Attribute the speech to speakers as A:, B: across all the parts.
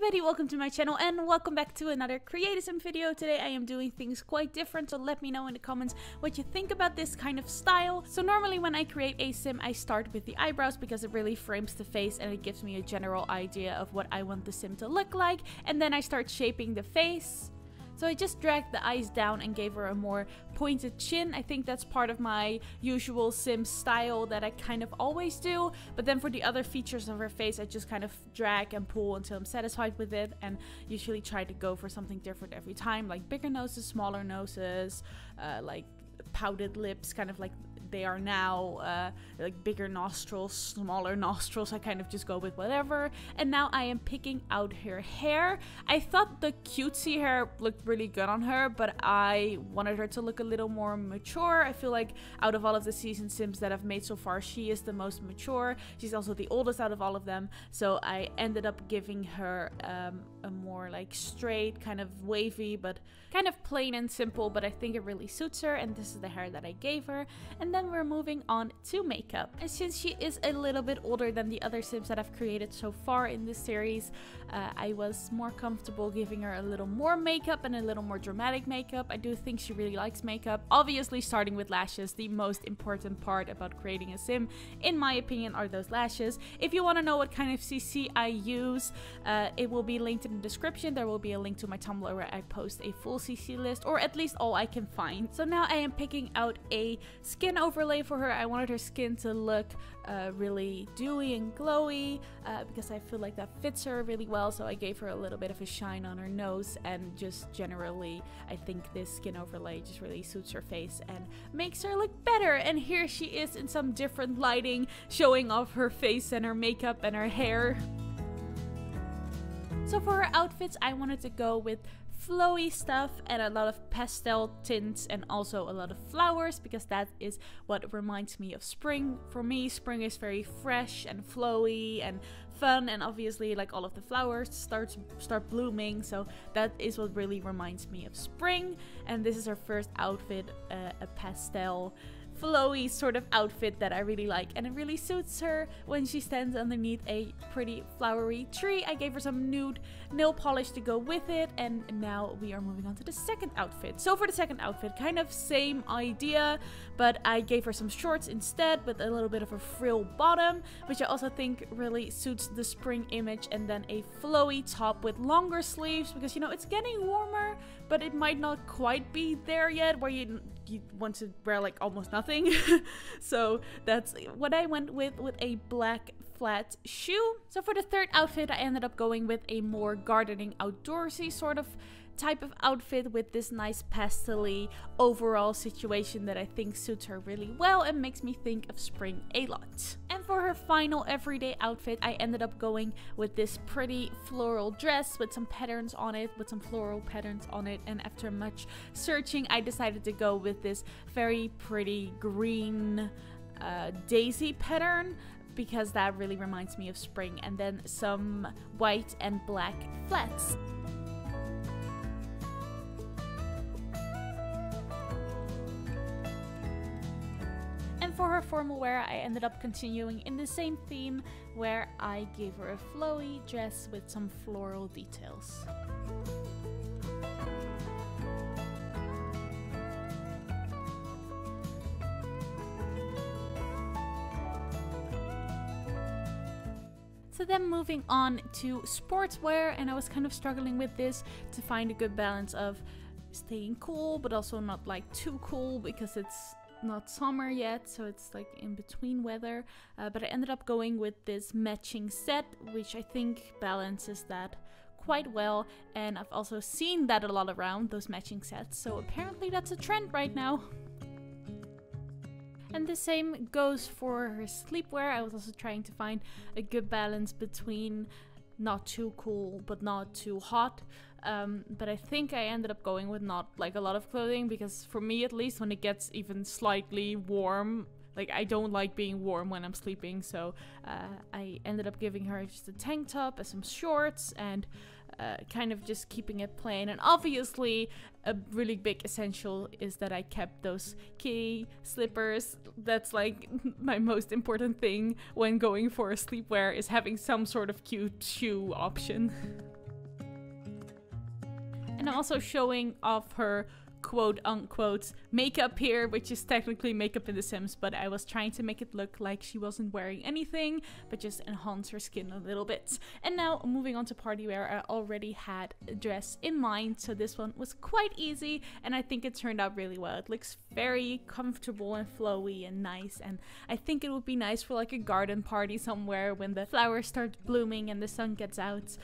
A: everybody, welcome to my channel and welcome back to another Create Sim video. Today I am doing things quite different, so let me know in the comments what you think about this kind of style. So normally when I create a sim, I start with the eyebrows because it really frames the face and it gives me a general idea of what I want the sim to look like, and then I start shaping the face. So I just dragged the eyes down and gave her a more pointed chin. I think that's part of my usual sim style that I kind of always do. But then for the other features of her face, I just kind of drag and pull until I'm satisfied with it. And usually try to go for something different every time. Like bigger noses, smaller noses, like pouted lips, kind of like they are now, like bigger nostrils, smaller nostrils. I kind of just go with whatever. And now I am picking out her hair. I thought the cutesy hair looked really good on her, but I wanted her to look a little more mature. I feel like out of all of the season sims that I've made so far, she is the most mature. She's also the oldest out of all of them. So I ended up giving her a more like straight, kind of wavy, but kind of plain and simple, but I think it really suits her, and this is the hair that I gave her. And then we're moving on to makeup. And since she is a little bit older than the other sims that I've created so far in this series, I was more comfortable giving her a little more makeup and a little more dramatic makeup. I do think she really likes makeup. Obviously, starting with lashes, the most important part about creating a sim, in my opinion, are those lashes. If you want to know what kind of CC I use, it will be linked in the description. There will be a link to my Tumblr where I post a full CC list, or at least all I can find. So now I am picking out a skin overlay for her. I wanted her skin to look really dewy and glowy because I feel like that fits her really well. So I gave her a little bit of a shine on her nose, and just generally I think this skin overlay just really suits her face and makes her look better. And here she is in some different lighting, showing off her face and her makeup and her hair. So for her outfits, I wanted to go with flowy stuff and a lot of pastel tints and also a lot of flowers, because that is what reminds me of spring. For me, spring is very fresh and flowy and fun, and obviously like all of the flowers start blooming, so that is what really reminds me of spring. And this is her first outfit, a pastel flowy sort of outfit that I really like, and it really suits her when she stands underneath a pretty flowery tree. I gave her some nude nail polish to go with it, and now we are moving on to the second outfit. So for the second outfit, kind of same idea, but I gave her some shorts instead with a little bit of a frill bottom, which I also think really suits the spring image, and then a flowy top with longer sleeves, because you know it's getting warmer, but it might not quite be there yet where you want to wear like almost nothing. So that's what I went with a black flat shoe. So for the third outfit, I ended up going with a more gardening outdoorsy sort of type of outfit with this nice pastel-y overall situation that I think suits her really well and makes me think of spring a lot. And for her final everyday outfit, I ended up going with this pretty floral dress with some patterns on it, with some floral patterns on it, and after much searching, I decided to go with this very pretty green daisy pattern, because that really reminds me of spring, and then some white and black flats. For her formal wear, I ended up continuing in the same theme, where I gave her a flowy dress with some floral details. So then moving on to sportswear, and I was kind of struggling with this to find a good balance of staying cool but also not like too cool, because it's not summer yet, so it's like in between weather, but I ended up going with this matching set, which I think balances that quite well, and I've also seen that a lot around, those matching sets, so apparently that's a trend right now. And the same goes for her sleepwear. I was also trying to find a good balance between not too cool but not too hot, but I think I ended up going with not like a lot of clothing, because for me at least, when it gets even slightly warm, like I don't like being warm when I'm sleeping, so I ended up giving her just a tank top and some shorts, and kind of just keeping it plain. And obviously a really big essential is that I kept those kitty slippers. That's like my most important thing when going for a sleepwear, is having some sort of cute shoe option. And I'm also showing off her quote unquote makeup here, which is technically makeup in The Sims, but I was trying to make it look like she wasn't wearing anything, but just enhance her skin a little bit. And now moving on to party wear, I already had a dress in mind, so this one was quite easy and I think it turned out really well. It looks very comfortable and flowy and nice, and I think it would be nice for like a garden party somewhere when the flowers start blooming and the sun gets out.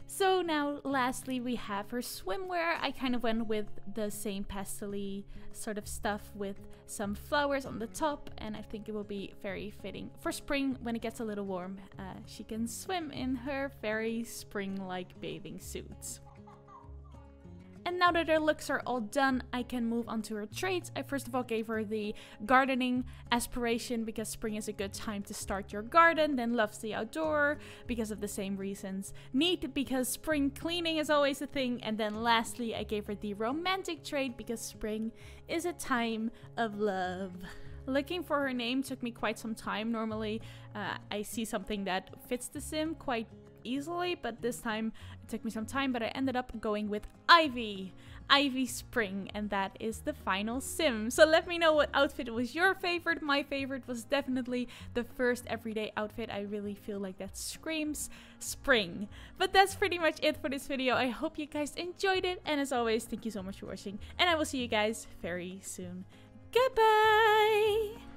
A: So now lastly we have her swimwear. I kind of went with the same pastel-y sort of stuff with some flowers on the top, and I think it will be very fitting for spring when it gets a little warm. She can swim in her very spring-like bathing suit. And now that her looks are all done, I can move on to her traits. I first of all gave her the gardening aspiration because spring is a good time to start your garden. Then loves the outdoor because of the same reasons. Neat because spring cleaning is always a thing. And then lastly, I gave her the romantic trait because spring is a time of love. Looking for her name took me quite some time. Normally, I see something that fits the sim quite easily, but this time it took me some time, but I ended up going with Ivy Spring, and that is the final sim. So let me know what outfit was your favorite. My favorite was definitely the first everyday outfit. I really feel like that screams spring. But that's pretty much it for this video. I hope you guys enjoyed it, and as always, thank you so much for watching, and I will see you guys very soon. Goodbye!